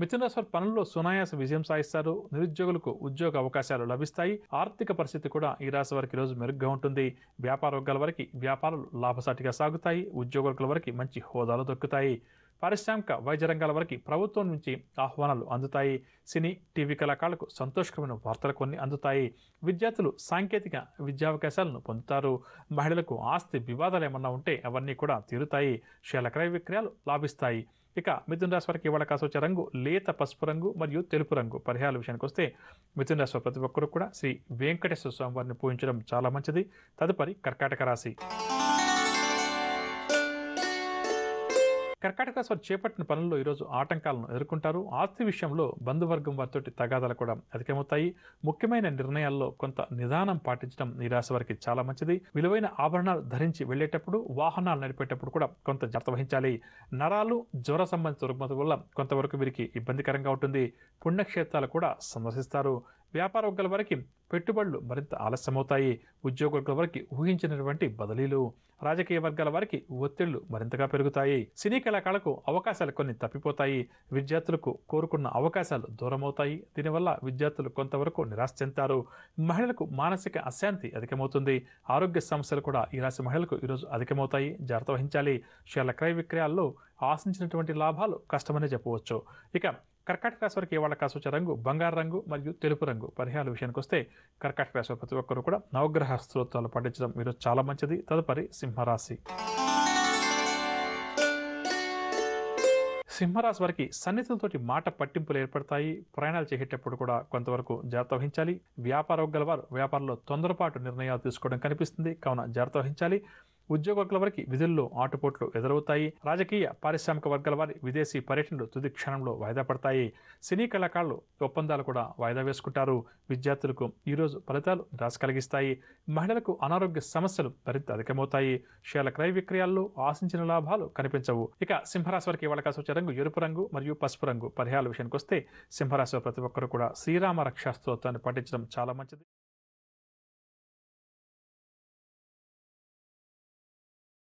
మిథున రాశి వారి పనుల్లో సునాయాస విజయం సాధిస్తారు. నిరుద్యోగులకు ఉద్యోగ అవకాశాలు లభిస్తాయి. ఆర్థిక పరిస్థితి కూడా ఈ రాశి వారికి ఈరోజు మెరుగ్గా ఉంటుంది. వ్యాపార వర్గాల వారికి వ్యాపారాలు లాభసాటిగా సాగుతాయి. ఉద్యోగుల వారికి మంచి హోదాలు దొక్కుతాయి. పారిశ్రామిక వైద్య రంగాల వరకు ప్రభుత్వం నుంచి ఆహ్వానాలు అందుతాయి. సినీ టీవీ కళాకారులకు సంతోషకరమైన వార్తలు కొన్ని అందుతాయి. విద్యార్థులు సాంకేతిక విద్యావకాశాలను పొందుతారు. మహిళలకు ఆస్తి వివాదాలు ఏమన్నా ఉంటే అవన్నీ కూడా తీరుతాయి. షేర్ల క్రయ విక్రయాలు లాభిస్తాయి. ఇక మిథున రాశి వారికి ఇవాళ కాసి వచ్చే రంగు లేత పసుపు రంగు మరియు తెలుపు రంగు. పరిహారాల విషయానికి వస్తే మిథున రాశి వారి ప్రతి ఒక్కరు కూడా శ్రీ వెంకటేశ్వర స్వామి వారిని పూజించడం చాలా మంచిది. తదుపరి కర్కాటక రాశి. కర్కాటక రాశి వారు చేపట్టిన పనుల్లో ఈరోజు ఆటంకాలను ఎదుర్కొంటారు. ఆస్తి విషయంలో బంధువర్గం వారితోటి తగాదాలు కూడా అధికమవుతాయి. ముఖ్యమైన నిర్ణయాల్లో కొంత నిదానం పాటించడం ఈ రాశి వారికి చాలా మంచిది. విలువైన ఆభరణాలు ధరించి వెళ్లేటప్పుడు, వాహనాలు నడిపేటప్పుడు కూడా కొంత జాగ్రత్త వహించాలి. నరాలు జ్వర సంబంధిత రుగ్మత వల్ల కొంతవరకు వీరికి ఇబ్బందికరంగా ఉంటుంది. పుణ్యక్షేత్రాలు కూడా సందర్శిస్తారు. వ్యాపార వర్గాల వారికి పెట్టుబడులు మరింత ఆలస్యమవుతాయి. ఉద్యోగ వర్గాల వారికి ఊహించినటువంటి బదిలీలు. రాజకీయ వర్గాల వారికి ఒత్తిళ్లు మరింతగా పెరుగుతాయి. సినీ కళాకారులకు అవకాశాలు కొన్ని తప్పిపోతాయి. విద్యార్థులకు కోరుకున్న అవకాశాలు దూరమవుతాయి. దీనివల్ల విద్యార్థులు కొంతవరకు నిరాశ చెందుతారు. మహిళలకు మానసిక అశాంతి అధికమవుతుంది. ఆరోగ్య సమస్యలు కూడా ఈ రాశి మహిళలకు ఈరోజు అధికమవుతాయి. జాగ్రత్త వహించాలి. షేర్ల క్రయ విక్రయాల్లో ఆశించినటువంటి లాభాలు కష్టమనే చెప్పవచ్చు. ఇక కర్కాటక రాశి వారికి ఇవాళ కాసి వచ్చే రంగు బంగారు రంగు మరియు తెలుపు రంగు. పరిహారాల విషయానికి వస్తే కర్కాటక రాశి ప్రతి ఒక్కరు కూడా నవగ్రహ స్తోత్రాలు పఠించడం ఈరోజు చాలా మంచిది. తదుపరి సింహరాశి. సింహరాశి వారికి సన్నిహితులతోటి మాట పట్టింపులు ఏర్పడతాయి. ప్రయాణాలు చేసేటప్పుడు కూడా కొంతవరకు జాగ్రత్త వహించాలి. వ్యాపార వర్గాల వారు వ్యాపారంలో తొందరపాటు నిర్ణయాలు తీసుకోవడం కనిపిస్తుంది, కావున జాగ్రత్త వహించాలి. ఉద్యోగ వర్గాల వారికి విధుల్లో ఆటుపోట్లు ఎదురవుతాయి. రాజకీయ పారిశ్రామిక వర్గాల వారి విదేశీ పర్యటనలు తుది క్షణంలో వాయిదా పడతాయి. సినీ కళాకారులు ఒప్పందాలు కూడా వాయిదా వేసుకుంటారు. విద్యార్థులకు ఈరోజు ఫలితాలు నిరాశ కలిగిస్తాయి. మహిళలకు అనారోగ్య సమస్యలు మరింత అధికమవుతాయి. షేర్ల క్రయ విక్రయాల్లో ఆశించిన లాభాలు కనిపించవు. ఇక సింహరాశి వారికి ఇవాళ కాసి వచ్చే రంగు ఎరుపు రంగు మరియు పసుపు రంగు. పరిహారాల విషయానికి వస్తే సింహరాశి ప్రతి ఒక్కరు కూడా శ్రీరామ రక్షా స్తోత్రాన్ని పఠించడం చాలా మంచిది.